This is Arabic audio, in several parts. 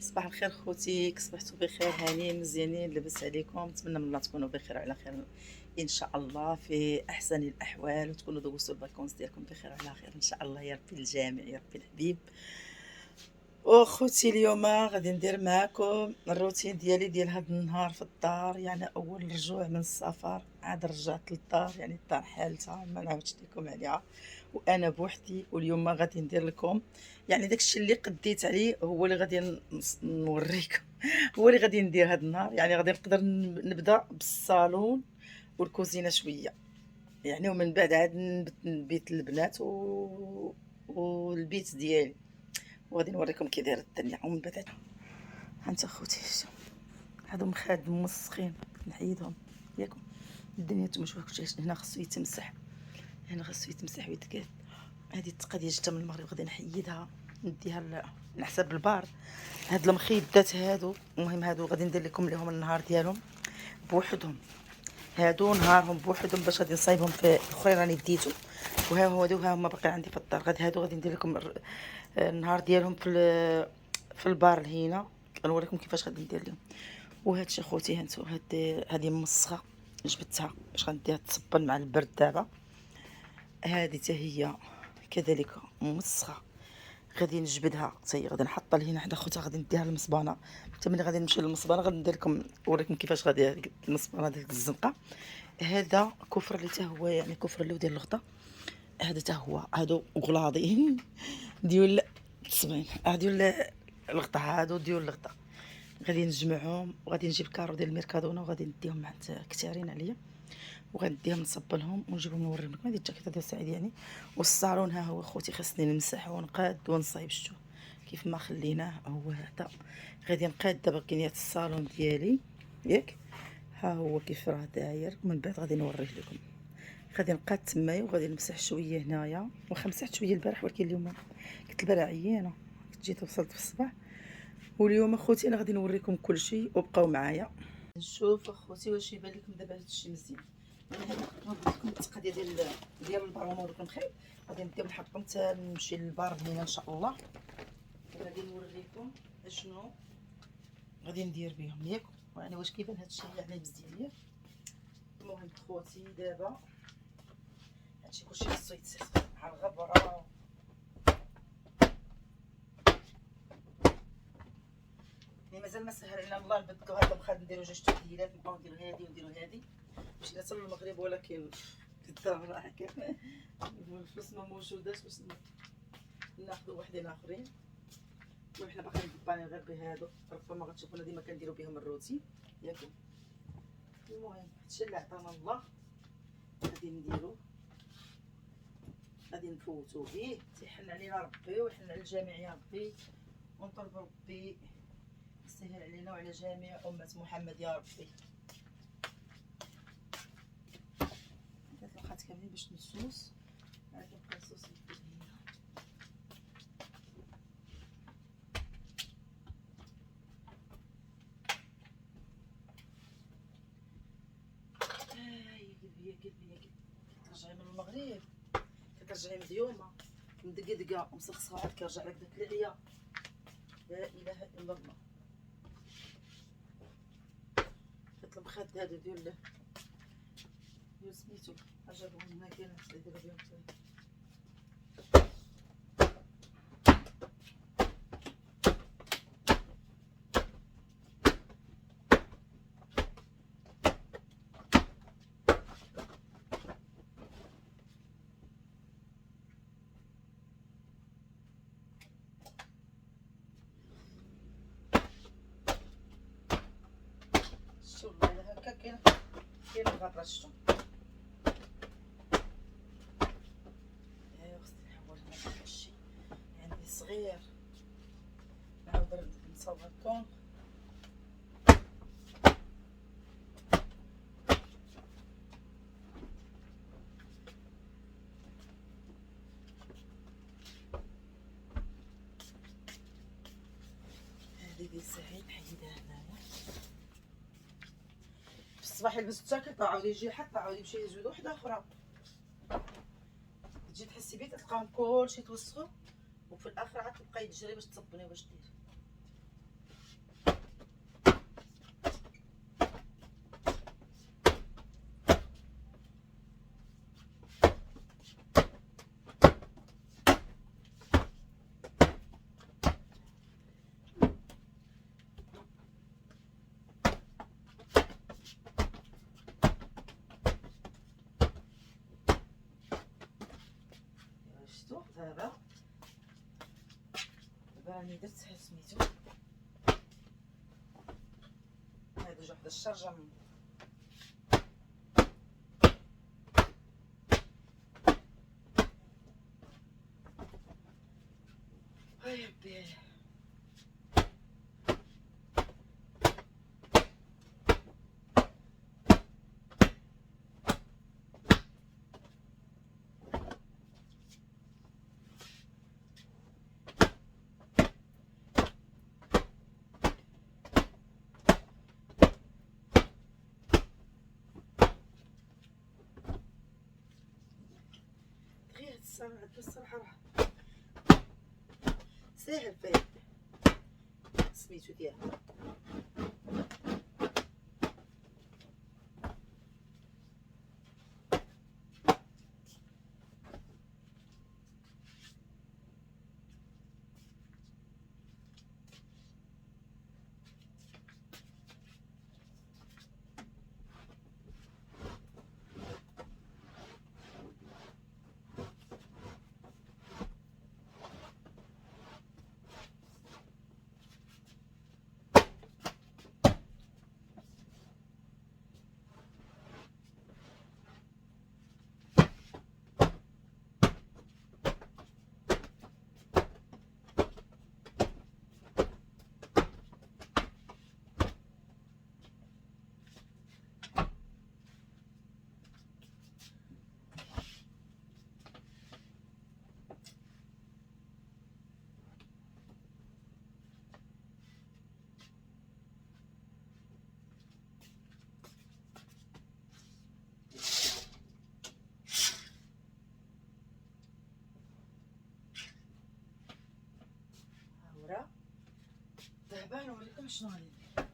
صباح الخير خوتي، صبحتوا بخير هانيين مزيانين، لاباس عليكم؟ نتمنى من الله تكونوا بخير وعلى خير ان شاء الله، في احسن الاحوال، وتكونوا دوزتوا الفاكونس ديالكم بخير وعلى خير ان شاء الله يا ربي الجميع يا ربي الحبيب. وخوتي اليوم غادي ندير معكم الروتين ديالي ديال هذا النهار في الدار. يعني اول رجوع من السفر عاد رجعت للدار، يعني الدار حالتها ما نعاودش لكم عليها وانا بوحدي. واليوم غادي ندير لكم يعني داكشي اللي قديت عليه هو اللي غادي نوريكم هو اللي غادي ندير هذا النهار. يعني غادي نقدر نبدا بالصالون والكوزينه شويه يعني، ومن بعد عاد نبيت البنات والبيت ديالي، وغادي نوريكم كي دايره الدنيا. ومن بعد هانت اخوتي هادو مخاد موسخين نحيدهم ياكم. الدنيا نتوما شوفوا كلشي هنا خاصو يتمسح، هنا خاصو يتمسح ويتكاد. هذه التقه ديال جتا من المغرب غادي نحيدها نديها نحسب البار. هاد المخيدات هادو المهم هادو غادي ندير لكم ليهم النهار ديالهم بوحدهم، هادو نهارهم بوحدهم باش غادي نصايبهم في الاخرين راني ديتو، وها هادو ها هما باقي عندي في الدار. هادو غادي ندير لكم النهار ديالهم في البار لهنا، غنوريكم كيفاش غادي ندير لهم. وهادشي خوتي هانتو هادي مسخه جبتها باش غنديها تصبن مع البرد دابا. هذه حتى هي كذلك مسخه غادي نجبدها حتى هي، غادي نحطها لهنا حدا خوتها، غادي نديها للمصبانه. حتى ملي غادي نمشي للمصبانه غادي ندير لكم نوريكم كيفاش غادي هذيك المصبانه ديك الزنقه. هذا كفر اللي حتى هو يعني كفر اللي ديال الغطا، هذا حتى هو هادو غلاضي ديال التصميم، ديال الغطا، هادو ديال الغطا. غادي نجمعهم وغادي نجيب كارو ديال الميركادونا وغادي نديهم عند كتارين عليا، وغنديهم نصبنهم ونجيبهم نوريهم لكم. هذه الجاكيطه ديال سعيد يعني. والصالون ها هو خوتي خاصني نمسح ونقاد ونصايب. شتو كيف ما خليناه هو هذا. غادي نقاد دابا بقينيات الصالون ديالي ياك، ها هو كيف راه داير. ومن بعد غادي نوريه لكم. غادي نقاد تمايا وغادي نمسح شويه هنايا، واخا مسحت شويه البارح ولكن اليوم كنت البارح عيانه، كنت جيت وصلت في الصباح. واليوم اخوتي انا غادي نوريكم كلشي وبقاو معايا. نشوف اخوتي واش يبان لكم دابا هادشي مزيان. انا هذا قلت لكم التقاديه ديال البار ونوريكم خير. غادي نبداو نحطهم حتى نمشي للبار هنا ان شاء الله، وغادي نوريكم اشنو غادي ندير بهم ياك. يعني واش كيبان هادشي يعني مزيان ياك. المهم خوتي دابا هادشي كلشي خاصو يتسخ مع الغبره. مازال ما سهل علينا الله نبدلو هاد المخاد، نديرو جوج تبديلات، نبقاو نديرو هادي ونديرو هادي. مشينا حتى للمغرب ولكن في الدار راه كيف الفلوس ما موجوداش باش ناخدو وحدين اخرين. وحنا باقيين مطبانين غير بهادو، ربما غتشوفونا ديما كنديرو بهم الروتين ياكم. المهم هادشي اللي عطانا الله غادي نديرو، غادي نفوتو به. تيحن علينا ربي ويحن على الجميع يا ربي، ونطلبوا ربي يسهل علينا وعلى جميع أمة محمد يا ربي. درت الوقت كاملين باش نصوص، عاد كنبقى نصوص هنا. قلبي قلبي كترجعي من المغرب، كترجعي مديومه مدقدقه ومسخسخه، عاد كيرجع لك داك العيا. لا اله الا الله. هاد المخاد هادو ديال سميتو عجبهم هنا كاين اللي يديرو بهم شتو. والله هكا كاين الغبره. شتو ايوا خصني نحول هذا الشيء يعني صغير. نعاود نصوركم. هذه ديال سعيد نحيدها هنايا. في الصباح يلبس الجاكيط عاود يجي يحط، عاود يمشي يزود وحده اخرى، تجي تحسي بيه تلقاهم كلشي توسخو، وفي الاخر عاد تبقاي تجري باش تصبني واش دير. دابا راني درت سميتو هادو جوج وحده الشرجم. هاي ربي غير الصراحه راه ساهل فيه سميتو ديالها. ورا دابا نوريكم شنو غادي ندير.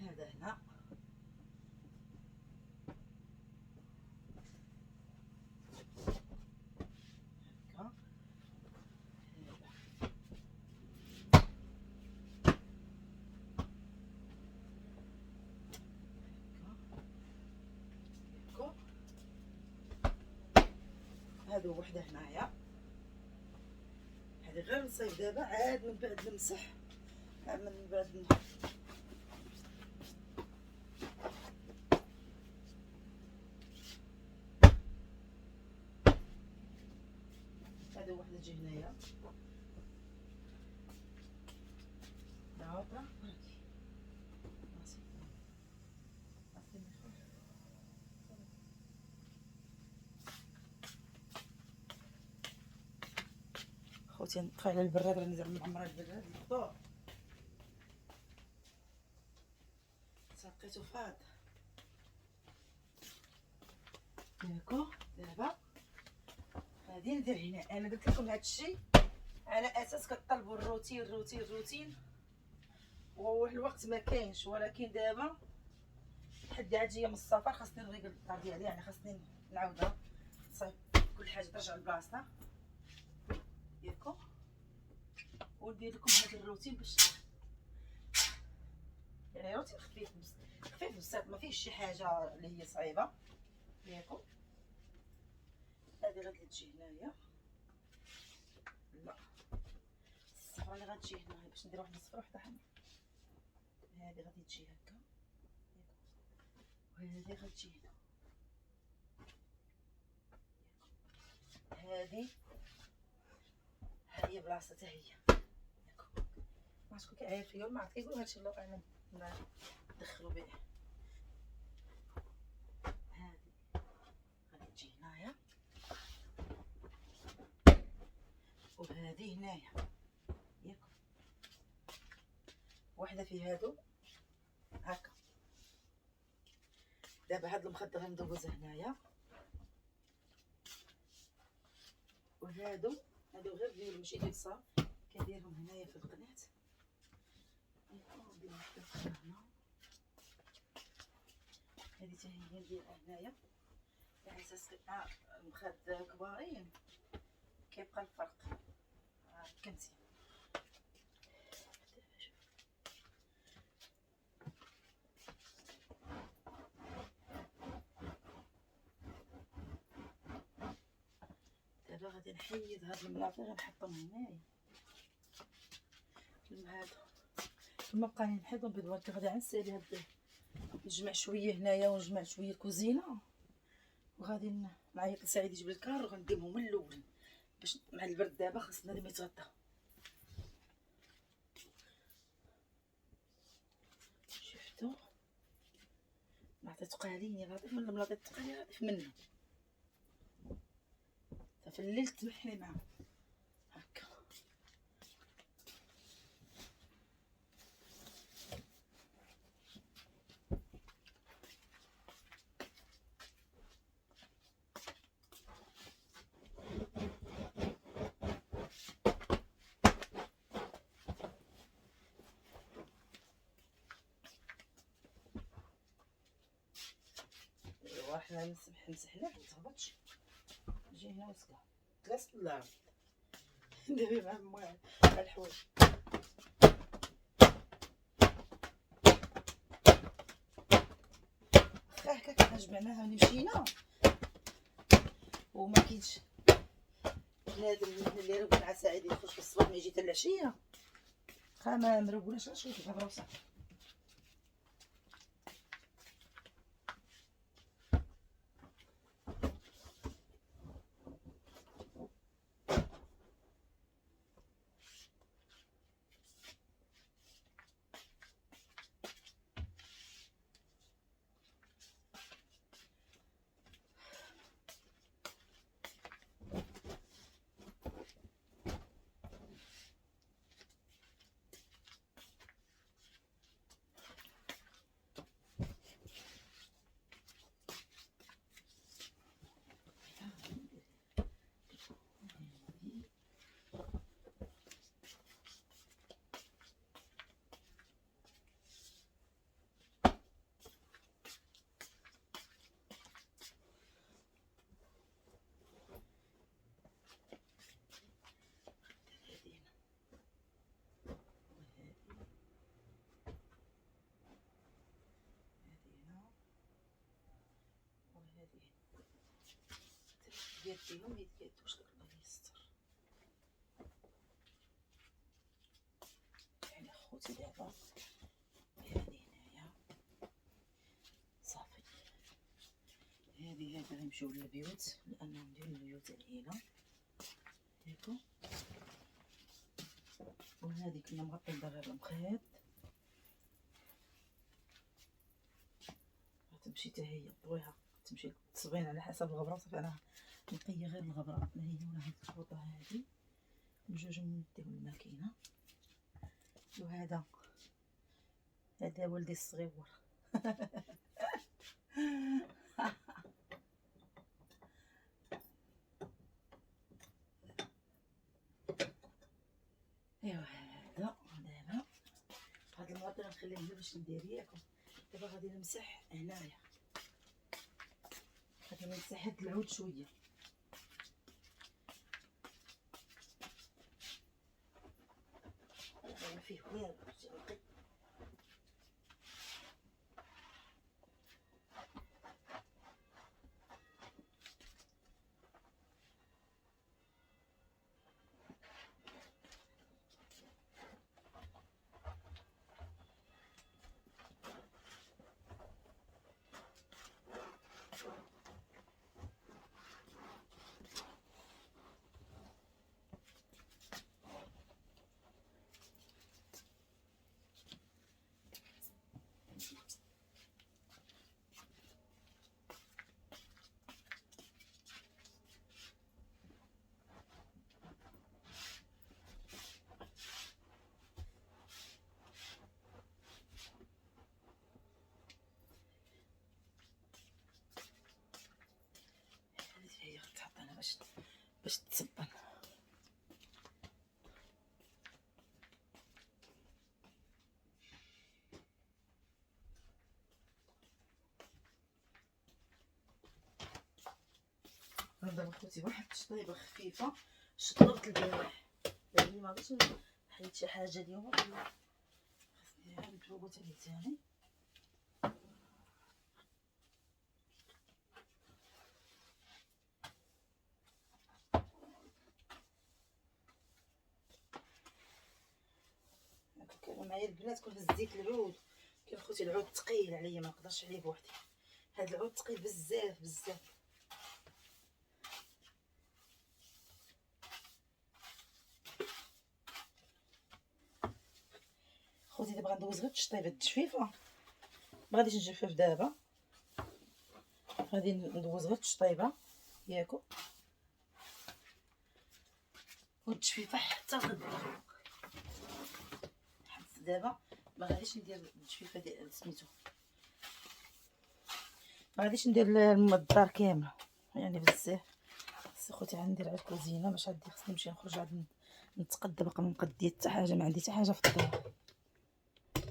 هذا هنا هكا، هادو وحده هنايا. هادي غير نصيب دابا، عاد من بعد نمسح، عاد من بعد هادو وحده تجي هنايا. دابا خوتي نطفي على البراد، راني زعما معمره البراد الفطور سقيتو فاض. ياكو دابا غادي ندير هنا. انا قلت لكم هذا الشيء على اساس كطلبوا الروتين روتين روتين، وواحد الوقت ما كاينش، ولكن دابا حد عاد جايه من السفر خاصني نغير الدار ديالي، يعني خاصني نعاودها تصايب كل حاجه ترجع لبلاصتها ياكو. وندير لكم هذا الروتين باش يعني روتين خفيف خفيف بزاف، ما فيهش شي حاجه اللي هي صعيبه ياكو. هذه غادي تجي هنايا، لا الصفرا اللي غتجي هنايا باش ندير واحد الصفرا وحده حمراء. هذه غادي تجي هكا وهذه غتجي هنا. هذه هي بلاصه حتى هي ياكو. ما شكون كيعاير فيا وما عرفت كيقولوا هادشي الله اعلم ندخلوا به. هذه غادي تجي هنايا وهذه هنايا ياكو. وحده في هادو هكا. دابا هاد المخده غندوزها هنايا، وهادو غير ديالو ماشي ديال الصاف، كنديرهم هنايا في القناه. ندير واحده اخرى هنا، هذه حتى هي نديرها هنايا على اساس المخد كبارين كيبقى الفرق كنتي. دابا غادي نحيد هاد الملاطي غنحطهم هنايا هذا كما بقى نحيدهم بدوات. غادي نسالي هاد نجمع شويه هنايا ونجمع شويه كوزينه وغادي نعيط لسعيد يجيب الكار وغنديهم من الاول باش مع البرد دابا خاصنا ديما يتغطى. شفتو الملاطي تقالين غادي من الملاطي الثقالين غادي منه في الليل تمحلي معاهم هكا. ايوا حنا نمسح لها ما تهبطش نجي هنا وسكا جلست الارض نديري مع موال الحوايج. هكا جمعناها مشينا وما كاينش بنادم اللي راه مع سعيد يخرج في الصباح ما يجي حتى العشيه ما مرقوناش غير شويه الهضره وصافي. يديهم يدوش لك الله يستر. يعني خوتي دابا هادي هنايا صافي. هادي غنمشيو للبيوت لانهم نديرو البيوت العيله ياكو. وهادي كنا مغطين بها غير المخيط غتمشي حتى هي طويها تمشي تصبين على حسب الغبره صافي. انا نقيه غير الغبره ما هي ولا هاد الخطوطه هادي بجوج نديو الماكينه. وهذا ولدي الصغير ايوا هذا دابا هاد المواطن غنخليه هنا باش ندير ياكم. دابا غادي نمسح هنايا غادي نمسح هاد العود شويه فيه والو هي غتحط هنا باش تسبن. دابا خوتي واحد الشطيبه خفيفه شطرت البارح يعني ما بغيتش حيت شي حاجه اليوم خاصني نتوبو تاني. معايا البنات كون هزيت العود. كاين خوتي العود ثقيل عليا ما نقدرش عليه بوحدي، هاد العود ثقيل بزاف بزاف. خوتي دابا غندوز غير التشطيب التجفيفه، ما غاديش نجفف دابا، غادي ندوز غير التشطيبه ياكو والتجفيفه حتى غدا. حتى دابا ما غاديش ندير التجفيفه ديال سميتو، ما غاديش ندير الدار كامله يعني بزاف. خص خوتي غندير على الكوزينه باش عندي خصني نمشي نخرج عاد نتقدى، باقا ما نقدي حتى حاجه، ما عندي حتى حاجه في الدار،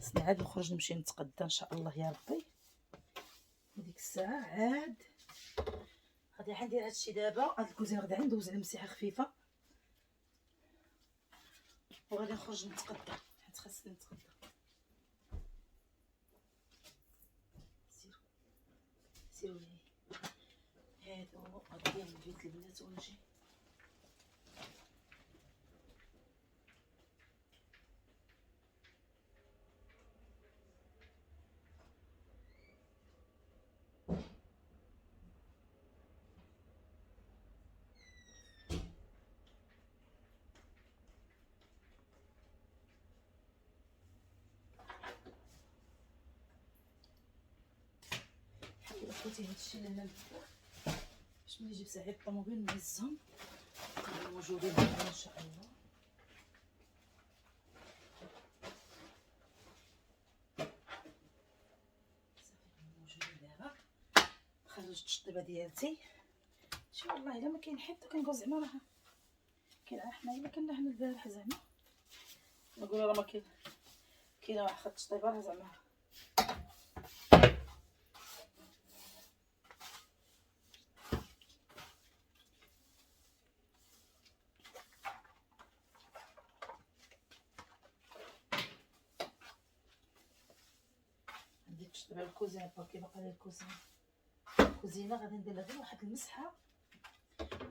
خصني عاد نخرج نمشي نتقدى ان شاء الله يا ربي. وديك الساعه عاد غادي ندير هادشي دابا. هاد الكوزينه غادي ندوز على مسيحه خفيفه وغادي نخرج نتقدى، حيت خاصني نتقدى. سيروا لي هادو غادي ندير بيت البنات ونجي. خوتي هادشي اللي انا باش ملي يجيب ساعه الطوموبيل نهزهم يكونوا موجودين هنا ان شاء الله. صافي موجودين دابا. خرجت الشطيبه ديالتي شي والله الا ما كاين حتى كنقول زعما راه كاين حنايا ما كنا حنا البارح زعما نقول راه ما كاين، كاينه واحد خط الشطيبه راه زعما عندي الشطيبه الكوزينه باقي باقا لي الكوزينه غادي ندير لها غير واحد المسحه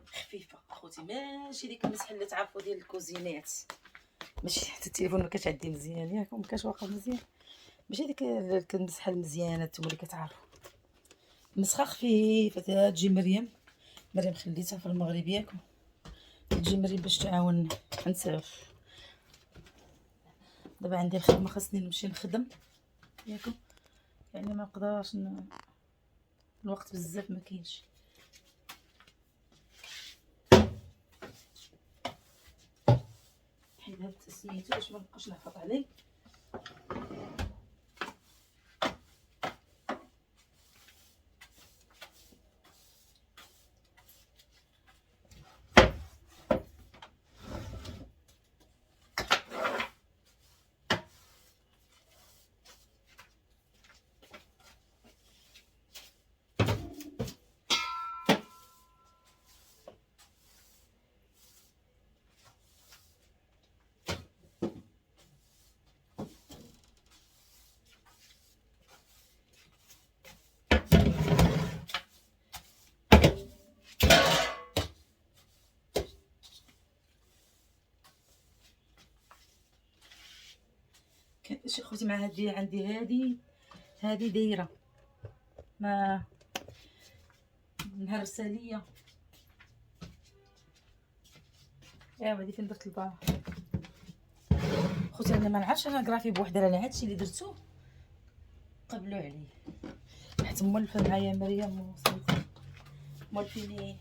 خفيفه اخوتي، ماشي ديك المسحه اللي تعرفوا ديال الكوزينات، ماشي حتى التليفون ما كتعدي مزيان ياك وما كاش واقع مزيان، ماشي ديك المسحه المزيانه نتوما اللي كتعرفوا، مسخه خفيفه. تجي مريم خليتها في المغرب ياكو، تجي مريم باش تعاون نساف. دابا عندي الخدمه خاصني نمشي نخدم ياكو، يعني ما نقدرش الوقت بزاف ما كاينش. حيد هاد سميتو باش ما نبقاش نحفظ عليه. شي خوتي مع هادي عندي هادي دايره ما مهرسه ليا. ايوا هادي فين درت البارح خوتي، انا ما نعرفش انا كرافي بوحدها، انا هادشي اللي درتو قبلوا عليه، حيت مولفه معايا مريم وصايبه مولفيني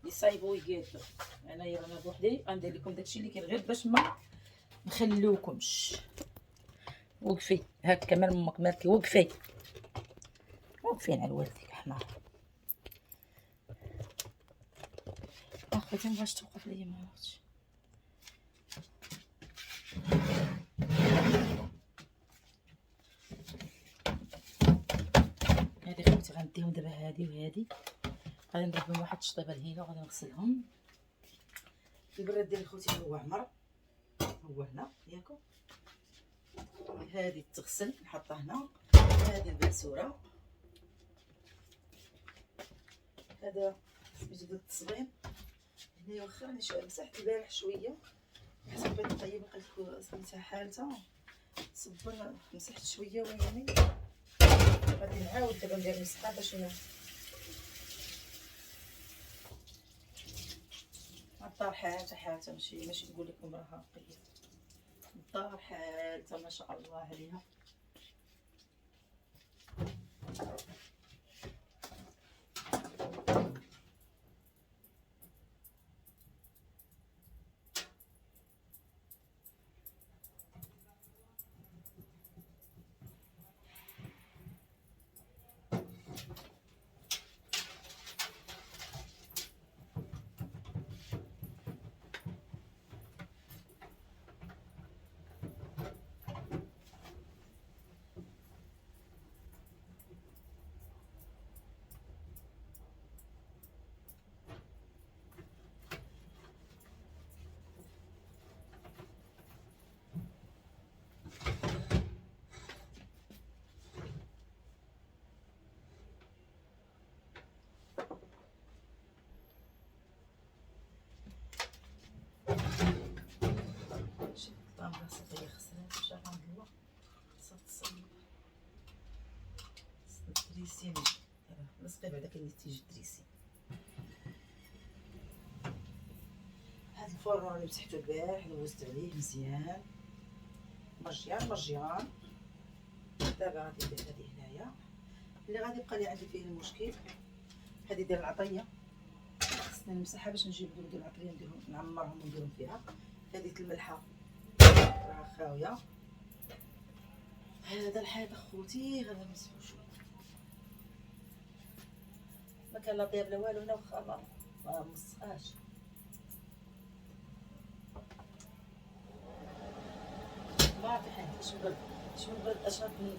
يصايبوا يقادوا، انايا رانا بوحدي غندير لكم داكشي اللي كاين غير باش ما نخليوكمش. وقفي هاك كمان امك مالكي، وقفي وقفين على والديك حمار. اخوتي مبغاش توقف ليا ما عرفتش. هادي خوتي غنديهم دابا هادي وهادي، غادي نضرب لهم واحد الشطيبه لهنا وغادي نغسلهم. البراد ديال خوتي هو عمر، هو هنا ياكو، هادي تغسل نحطها هنا، هادي البنسوره، هذا سميتو ديال التصبين هنايا. واخا راني مسحت البارح شويه حسب بغيت نطيب لقيت سميتها حالته صبر مسحت شويه ويعني غادي نعاود دابا ندير مسحه باش الدار حالته ماشي نقول لكم راها نقيه. الدار حالته ما شاء الله عليها. الطامرة صافي خسرات مشى عند الله تصيب دريسين نسقي بعدا كاين تيجي دريسين. هاد الفرن اللي مسحتو البارح دوزت عليه مزيان مرجيان. دابا غادي ندير هادي هنايا اللي غادي يبقى لي عندي فيه المشكل. هادي ديال العطيه خصني نمسحها باش نجيب ديال العطريه نديرهم نعمرهم ونديرهم فيها. هادي الملحه راه خاويه. هذا الحال اخوتي غادي نمسحو شويه ما كان لا طياب لا والو هنا واخا ما مسقاش. ما عرفت شنو برد اشرب منه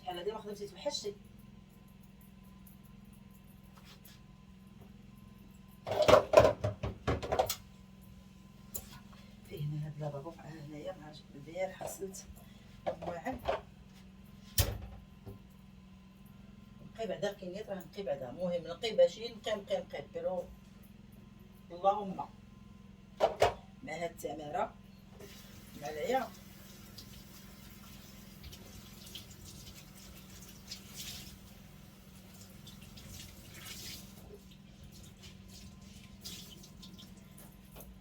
شحال هادي ما خدمتيش بحشتي. فيه هنا هاد لابابو هنايا مع البارح غسلت المواعن نقي بعدا كينيط راه نقي بعدا مهم نقي باش نقي بيرو اللهم مع هاد التماره مع العيا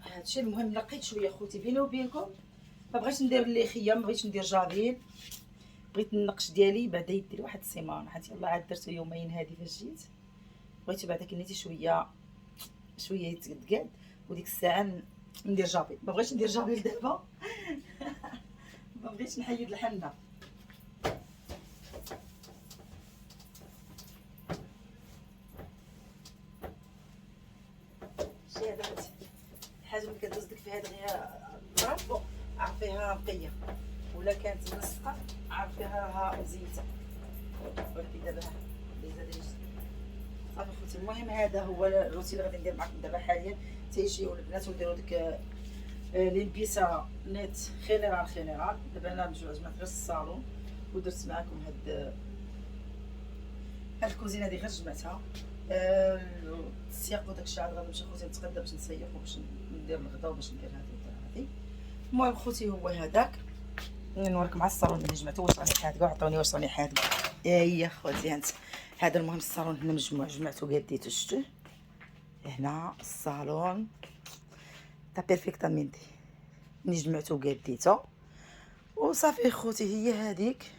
هادشي المهم. لقيت شويه خوتي بيني وبينكم ما بغيتش ندير اللي خيام ما بغيتش ندير جافيل بغيت النقش ديالي بعدا يدير واحد السيمانه حيت يلاه عاد درتو يومين هادي فاش جيت بغيت بعدا كنيتي شويه يتقاد وديك الساعه ندير جافيل. ما بغيتش ندير جافيل دابا ما بغيتش نحيد الحنه. شي هذا الحاجه اللي كدوز لك فيها دغيا برافو عرفيها نقيه ولا كانت ملصقه عرفيها راها مزيته ولكن دابا صافي خوتي. المهم هذا هو الروتين اللي غادي ندير معكم دابا حاليا تيجيو البنات ونديروا ديك ليمبيسا نيت خينيرال. دابا انا جمعت غير الصالون ودرت معكم هاد الكوزينه هادي غير جمعتها. السياق وداكشي عاد غادي نمشي خوتي نتغدى باش نسيق وباش ندير الغدا وباش ندير هادي. المهم خوتي هو هذاك نوريكم على الصالون اللي جمعته واش راني حادقه عطوني واش راني حادقه. هي خوتي هانت هذا المهم الصالون هنا جمعته قديتو شفتوه هنا الصالون تا بيرفيكتامينتي ملي جمعته قديته وصافي خوتي. هي هذيك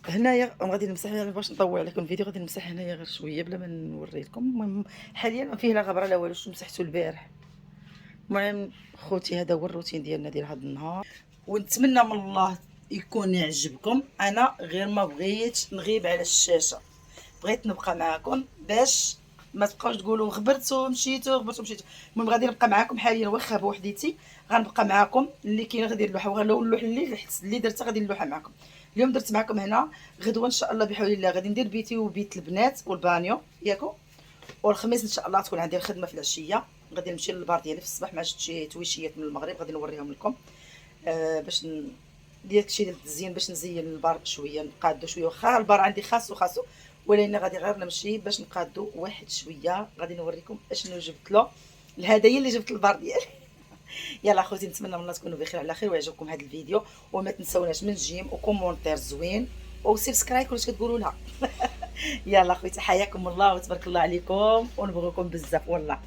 هنايا غادي نمسح باش نطول عليكم الفيديو غادي نمسح هنايا غير شويه بلا ما نوريكم. المهم حاليا ما فيه لا غبره لا والو شنو مسحته البارح. المهم خوتي هذا هو الروتين ديالنا ديال هذا النهار ونتمنى من الله يكون يعجبكم. انا غير ما بغيتش نغيب على الشاشه بغيت نبقى معكم باش ما تبقاوش تقولوا غبرتوا مشيتوا. المهم غادي نبقى معكم حاليا واخا بوحديتي غنبقى معكم. اللي كاين غادي نلوحها وغنلوح اللوح اللي درتها غادي نلوحها معكم. اليوم درت معكم هنا غدوه ان شاء الله بحول الله غادي ندير بيتي وبيت البنات والبانيو ياكو. والخميس ان شاء الله تكون عندي الخدمه في العشيه غادي نمشي للبار ديالي في الصباح مع شي تويشيات من المغرب غادي نوريهم لكم باش ديال الشيء ديال التزيين باش نزين البار شويه نقادو شويه. واخا البار عندي خاصو ولكن غادي غير نمشي باش نقادو واحد شويه غادي نوريكم اشنو جبت له الهدايا اللي جبت للبار ديالي يلا اخوتي، نتمنى من الله تكونوا بخير على خير ويعجبكم هذا الفيديو، وما تنسوناش من جيم وكومونتير زوين وسبسكرايب كلشي كتقولوا لها. يلا اخوتي، حياكم الله وتبارك الله عليكم ونبغيكم بزاف والله.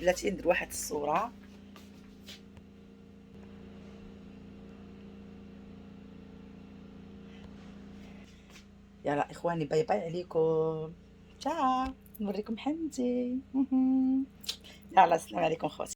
بلاتي ندير واحد الصوره. يلا اخواني، باي باي عليكم. تشاو، نوريكم حنتي. يلا السلام عليكم خوتي.